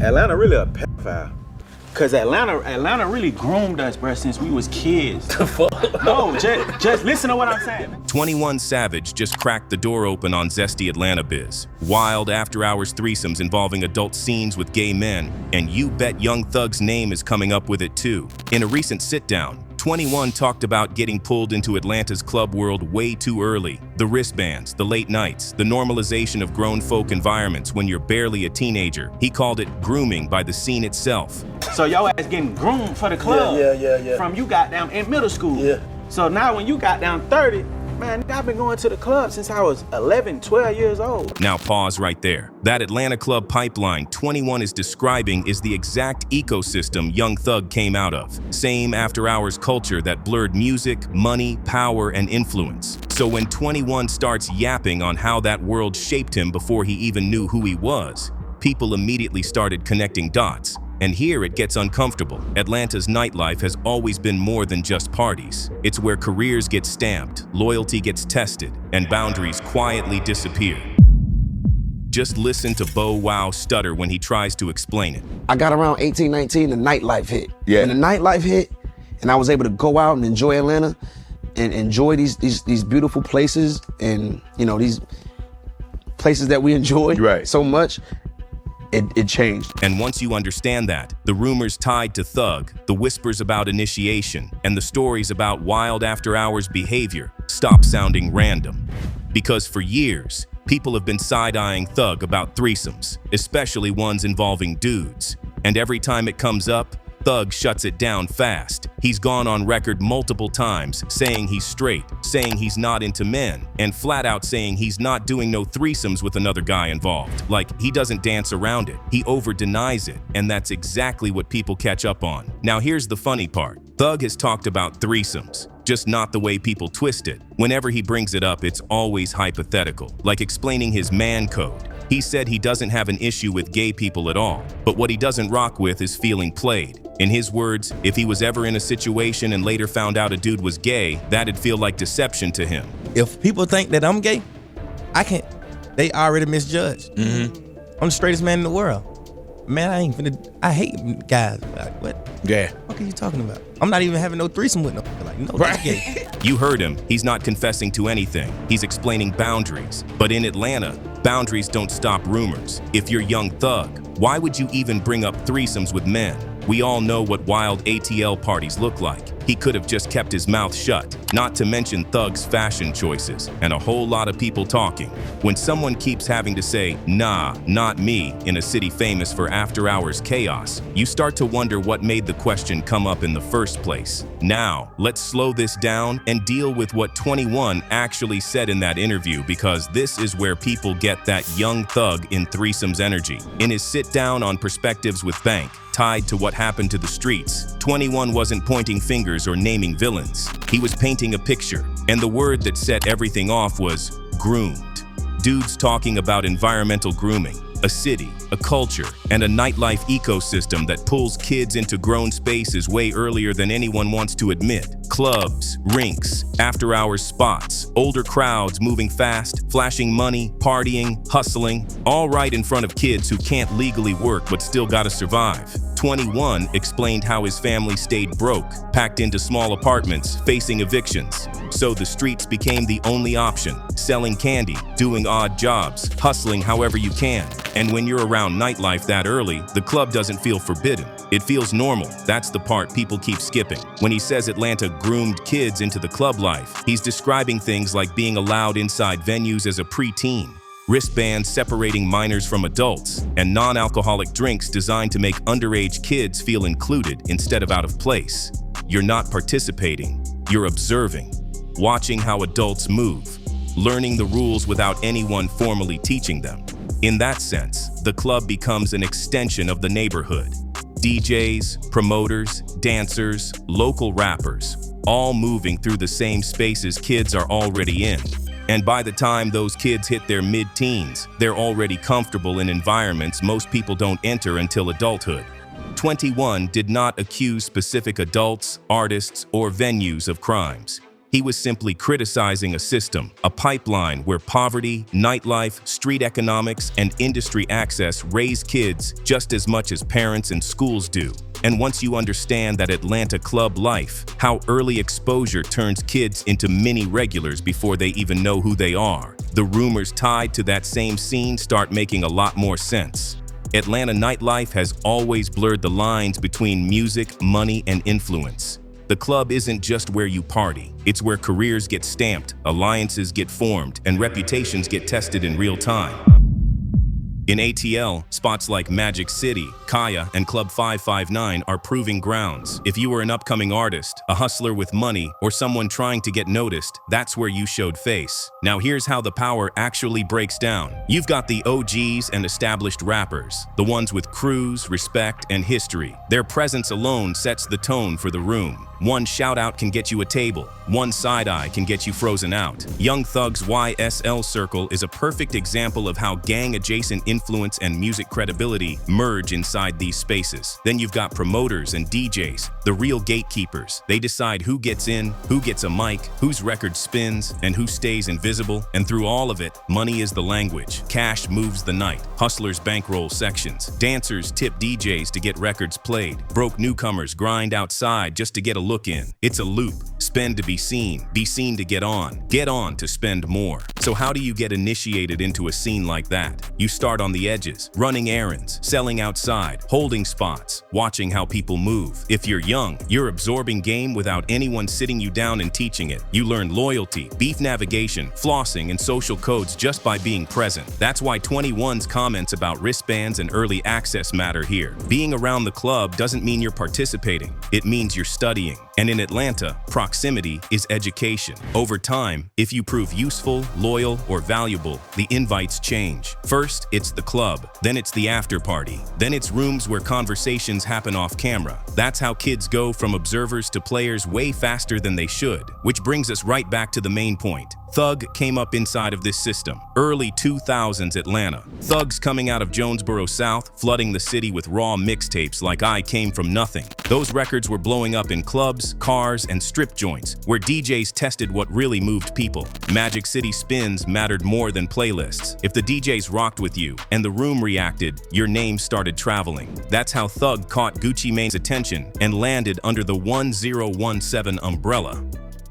Atlanta really a pedophile. Cause Atlanta really groomed us, bro, since we was kids. No, just listen to what I'm saying. 21 Savage just cracked the door open on zesty Atlanta biz. Wild after-hours threesomes involving adult scenes with gay men, and you bet Young Thug's name is coming up with it too. In a recent sit-down, 21 talked about getting pulled into Atlanta's club world way too early. The wristbands, the late nights, the normalization of grown folk environments when you're barely a teenager. He called it grooming by the scene itself. So y'all ass getting groomed for the club. Yeah. From you got down in middle school. Yeah. So now when you got down 30, man, I've been going to the club since I was 11, 12 years old. Now pause right there. That Atlanta club pipeline 21 is describing is the exact ecosystem Young Thug came out of. Same after-hours culture that blurred music, money, power, and influence. So when 21 starts yapping on how that world shaped him before he even knew who he was, people immediately started connecting dots. And here it gets uncomfortable. Atlanta's nightlife has always been more than just parties. It's where careers get stamped, loyalty gets tested, and boundaries quietly disappear. Just listen to Bow Wow stutter when he tries to explain it. I got around 18, 19, the nightlife hit. Yeah. When the nightlife hit, and I was able to go out and enjoy Atlanta, and enjoy these beautiful places, and these places that we enjoy so much, it changed. And once you understand that, the rumors tied to Thug, the whispers about initiation, and the stories about wild after-hours behavior stop sounding random. Because for years, people have been side-eyeing Thug about threesomes, especially ones involving dudes. And every time it comes up, Thug shuts it down fast. He's gone on record multiple times saying he's straight, saying he's not into men, and flat out saying he's not doing no threesomes with another guy involved. Like, he doesn't dance around it. He over-denies it, and that's exactly what people catch up on. Now here's the funny part. Thug has talked about threesomes, just not the way people twist it. Whenever he brings it up, it's always hypothetical, like explaining his man code. He said he doesn't have an issue with gay people at all, but what he doesn't rock with is feeling played. In his words, if he was ever in a situation and later found out a dude was gay, that'd feel like deception to him. If people think that I'm gay, they already misjudged. Mm-hmm. I'm the straightest man in the world. Man, I hate guys. Like, what? Yeah. What are you talking about? I'm not even having no threesome with no. Like, no, that's gay. You heard him. He's not confessing to anything. He's explaining boundaries. But in Atlanta, boundaries don't stop rumors. If you're Young Thug, why would you even bring up threesomes with men? We all know what wild ATL parties look like. He could have just kept his mouth shut, not to mention Thug's fashion choices and a whole lot of people talking. When someone keeps having to say, nah, not me, in a city famous for after-hours chaos, you start to wonder what made the question come up in the first place. Now, let's slow this down and deal with what 21 actually said in that interview, because this is where people get that Young Thug in threesomes energy. In his sit-down on Perspectives with Bank, tied to what happened to the streets, 21 wasn't pointing fingers or naming villains. He was painting a picture, and the word that set everything off was groomed. Dudes talking about environmental grooming, a city, a culture, and a nightlife ecosystem that pulls kids into grown spaces way earlier than anyone wants to admit. Clubs, rinks, after-hours spots, older crowds moving fast, flashing money, partying, hustling, all right in front of kids who can't legally work but still gotta survive. 21 explained how his family stayed broke, packed into small apartments, facing evictions. So the streets became the only option, selling candy, doing odd jobs, hustling however you can. And when you're around nightlife that early, the club doesn't feel forbidden. It feels normal. That's the part people keep skipping. When he says Atlanta groomed kids into the club life, he's describing things like being allowed inside venues as a preteen, wristbands separating minors from adults, and non-alcoholic drinks designed to make underage kids feel included instead of out of place. You're not participating, you're observing, watching how adults move, learning the rules without anyone formally teaching them. In that sense, the club becomes an extension of the neighborhood. DJs, promoters, dancers, local rappers, all moving through the same spaces kids are already in. And by the time those kids hit their mid-teens, they're already comfortable in environments most people don't enter until adulthood. 21 did not accuse specific adults, artists, or venues of crimes. He was simply criticizing a system, a pipeline where poverty, nightlife, street economics, and industry access raise kids just as much as parents and schools do. And once you understand that Atlanta club life, how early exposure turns kids into mini regulars before they even know who they are, the rumors tied to that same scene start making a lot more sense. Atlanta nightlife has always blurred the lines between music, money, and influence. The club isn't just where you party, it's where careers get stamped, alliances get formed, and reputations get tested in real time. In ATL, spots like Magic City, Kaya, and Club 559 are proving grounds. If you were an upcoming artist, a hustler with money, or someone trying to get noticed, that's where you showed face. Now here's how the power actually breaks down. You've got the OGs and established rappers, the ones with crews, respect, and history. Their presence alone sets the tone for the room. One shout-out can get you a table. One side-eye can get you frozen out. Young Thug's YSL Circle is a perfect example of how gang-adjacent influence and music credibility merge inside these spaces. Then you've got promoters and DJs, the real gatekeepers. They decide who gets in, who gets a mic, whose record spins, and who stays invisible. And through all of it, money is the language. Cash moves the night. Hustlers bankroll sections. Dancers tip DJs to get records played. Broke newcomers grind outside just to get a look in. It's a loop. Spend to be seen to get on to spend more. So how do you get initiated into a scene like that? You start on the edges, running errands, selling outside, holding spots, watching how people move. If you're young, you're absorbing game without anyone sitting you down and teaching it. You learn loyalty, beef navigation, flossing, and social codes just by being present. That's why 21's comments about wristbands and early access matter here. Being around the club doesn't mean you're participating. It means you're studying. And in Atlanta, proximity is education. Over time, if you prove useful, loyal, or valuable, the invites change. First, it's the club. Then it's the after party. Then it's rooms where conversations happen off camera. That's how kids go from observers to players way faster than they should. Which brings us right back to the main point. Thug came up inside of this system. Early 2000s Atlanta. Thugs coming out of Jonesboro South, flooding the city with raw mixtapes like I Came From Nothing. Those records were blowing up in clubs, cars, and strip joints, where DJs tested what really moved people. Magic City spins mattered more than playlists. If the DJs rocked with you and the room reacted, your name started traveling. That's how Thug caught Gucci Mane's attention and landed under the 1017 umbrella.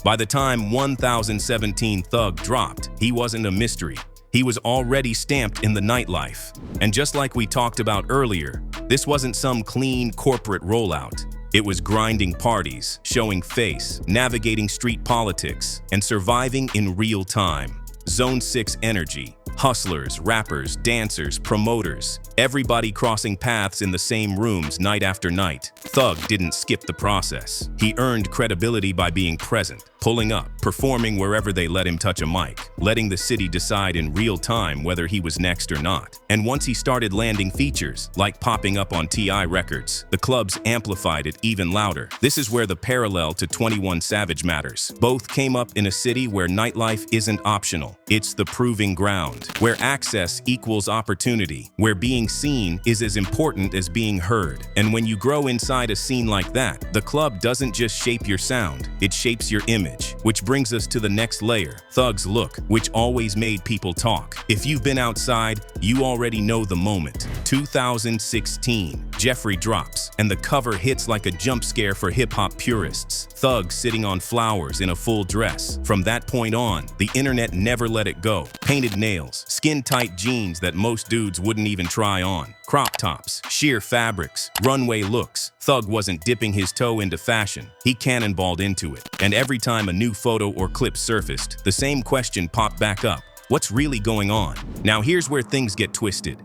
By the time 1017 Thug dropped, he wasn't a mystery. He was already stamped in the nightlife. And just like we talked about earlier, this wasn't some clean corporate rollout. It was grinding parties, showing face, navigating street politics, and surviving in real time. Zone 6 energy. Hustlers, rappers, dancers, promoters, everybody crossing paths in the same rooms night after night. Thug didn't skip the process. He earned credibility by being present, pulling up, performing wherever they let him touch a mic, letting the city decide in real time whether he was next or not. And once he started landing features, like popping up on T.I. records, the clubs amplified it even louder. This is where the parallel to 21 Savage matters. Both came up in a city where nightlife isn't optional. It's the proving ground, where access equals opportunity, where being seen is as important as being heard. And when you grow inside a scene like that, the club doesn't just shape your sound, it shapes your image. Which brings us to the next layer, Thug's look, which always made people talk. If you've been outside, you already know the moment. 2016, Jeffrey drops, and the cover hits like a jump scare for hip-hop purists. Thug sitting on flowers in a full dress. From that point on, the internet never let it go. Painted nails, skin-tight jeans that most dudes wouldn't even try on, crop tops, sheer fabrics, runway looks. Thug wasn't dipping his toe into fashion, he cannonballed into it. And every time a new photo or clip surfaced, the same question popped back up. What's really going on? Now here's where things get twisted.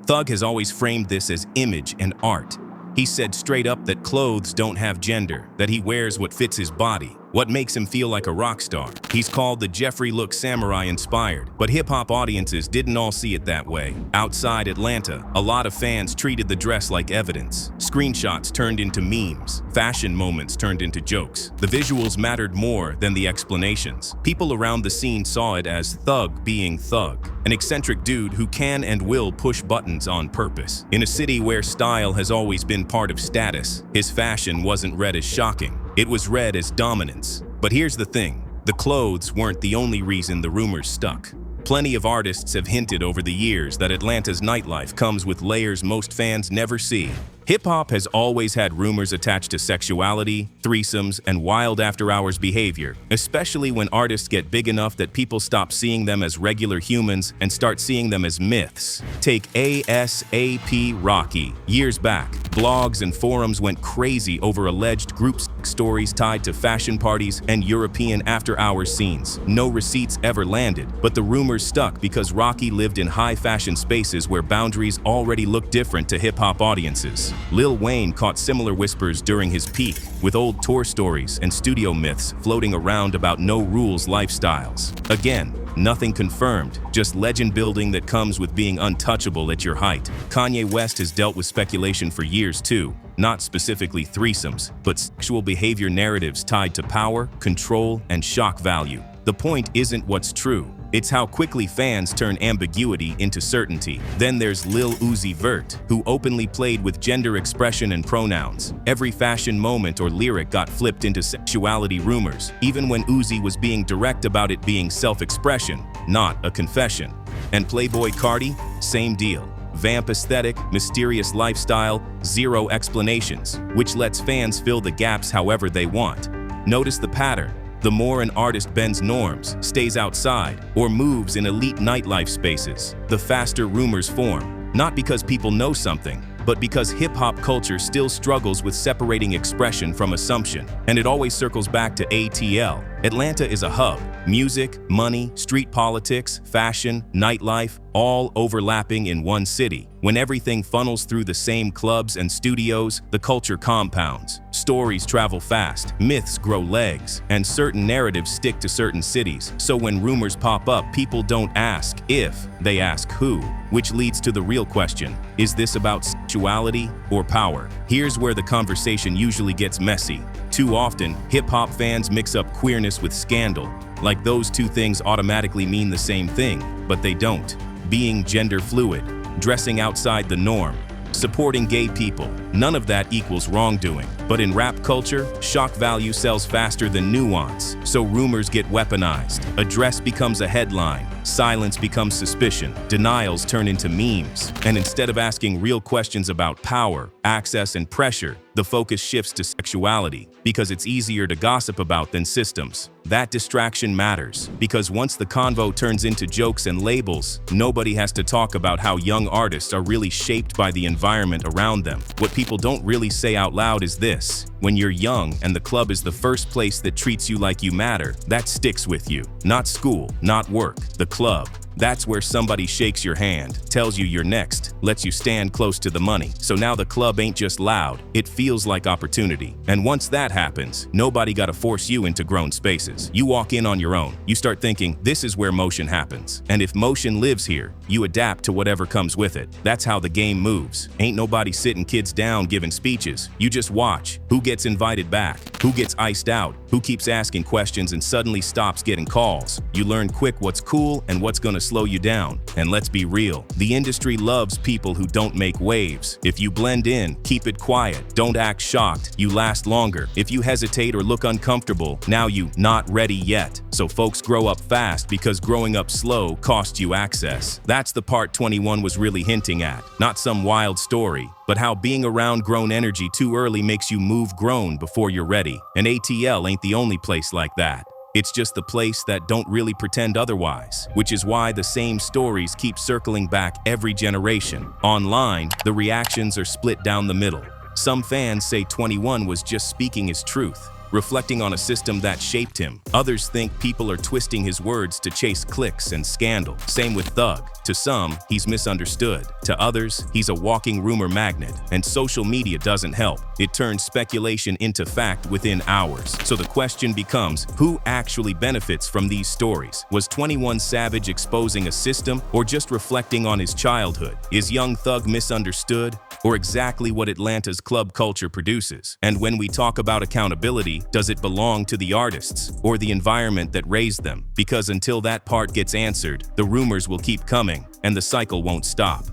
Thug has always framed this as image and art. He said straight up that clothes don't have gender, that he wears what fits his body, what makes him feel like a rock star. He's called the Jeffrey look samurai inspired, but hip-hop audiences didn't all see it that way. Outside Atlanta, a lot of fans treated the dress like evidence. Screenshots turned into memes, fashion moments turned into jokes. The visuals mattered more than the explanations. People around the scene saw it as Thug being Thug, an eccentric dude who can and will push buttons on purpose. In a city where style has always been part of status, his fashion wasn't read as shocking. It was read as dominance. But here's the thing. The clothes weren't the only reason the rumors stuck. Plenty of artists have hinted over the years that Atlanta's nightlife comes with layers most fans never see. Hip-hop has always had rumors attached to sexuality, threesomes, and wild after-hours behavior, especially when artists get big enough that people stop seeing them as regular humans and start seeing them as myths. Take ASAP Rocky. Years back, blogs and forums went crazy over alleged group sex stories tied to fashion parties and European after-hours scenes. No receipts ever landed, but the rumors stuck because Rocky lived in high-fashion spaces where boundaries already looked different to hip-hop audiences. Lil Wayne caught similar whispers during his peak, with old tour stories and studio myths floating around about no-rules lifestyles. Again, nothing confirmed, just legend building that comes with being untouchable at your height. Kanye West has dealt with speculation for years too, not specifically threesomes, but sexual behavior narratives tied to power, control, and shock value. The point isn't what's true, it's how quickly fans turn ambiguity into certainty. Then there's Lil Uzi Vert, who openly played with gender expression and pronouns. Every fashion moment or lyric got flipped into sexuality rumors, even when Uzi was being direct about it being self-expression, not a confession. And Playboi Carti, same deal. Vamp aesthetic, mysterious lifestyle, zero explanations, which lets fans fill the gaps however they want. Notice the pattern. The more an artist bends norms, stays outside, or moves in elite nightlife spaces, the faster rumors form. Not because people know something, but because hip-hop culture still struggles with separating expression from assumption. And it always circles back to ATL. Atlanta is a hub. Music, money, street politics, fashion, nightlife, all overlapping in one city. When everything funnels through the same clubs and studios, the culture compounds. Stories travel fast, myths grow legs, and certain narratives stick to certain cities. So when rumors pop up, people don't ask if, they ask who. Which leads to the real question, is this about sexuality or power? Here's where the conversation usually gets messy. Too often, hip-hop fans mix up queerness with scandal, like those two things automatically mean the same thing, but they don't. Being gender fluid, dressing outside the norm, supporting gay people, none of that equals wrongdoing. But in rap culture, shock value sells faster than nuance, so rumors get weaponized. A dress becomes a headline, silence becomes suspicion, denials turn into memes. And instead of asking real questions about power, access, and pressure, the focus shifts to sexuality, because it's easier to gossip about than systems. That distraction matters, because once the convo turns into jokes and labels, nobody has to talk about how young artists are really shaped by the environment around them. What people don't really say out loud is this: when you're young and the club is the first place that treats you like you matter, that sticks with you. Not school, not work, the club. That's where somebody shakes your hand, tells you you're next, lets you stand close to the money. So now the club ain't just loud, it feels like opportunity. And once that happens, nobody gotta force you into grown spaces. You walk in on your own. You start thinking, this is where motion happens. And if motion lives here, you adapt to whatever comes with it. That's how the game moves. Ain't nobody sitting kids down giving speeches. You just watch. Who gets invited back? Who gets iced out? Who keeps asking questions and suddenly stops getting calls? You learn quick what's cool and what's gonna slow you down. And let's be real, the industry loves people who don't make waves. If you blend in, keep it quiet, don't act shocked, you last longer. If you hesitate or look uncomfortable, now you not ready yet. So folks grow up fast because growing up slow costs you access. That's the part 21 was really hinting at. Not some wild story, but how being around grown energy too early makes you move grown before you're ready. And ATL ain't the only place like that. It's just the place that don't really pretend otherwise, which is why the same stories keep circling back every generation. Online, the reactions are split down the middle. Some fans say 21 was just speaking his truth, reflecting on a system that shaped him. Others think people are twisting his words to chase clicks and scandal. Same with Thug. To some, he's misunderstood. To others, he's a walking rumor magnet. And social media doesn't help. It turns speculation into fact within hours. So the question becomes, who actually benefits from these stories? Was 21 Savage exposing a system or just reflecting on his childhood? Is Young Thug misunderstood? Or exactly what Atlanta's club culture produces? And when we talk about accountability, does it belong to the artists or the environment that raised them? Because until that part gets answered, the rumors will keep coming and the cycle won't stop.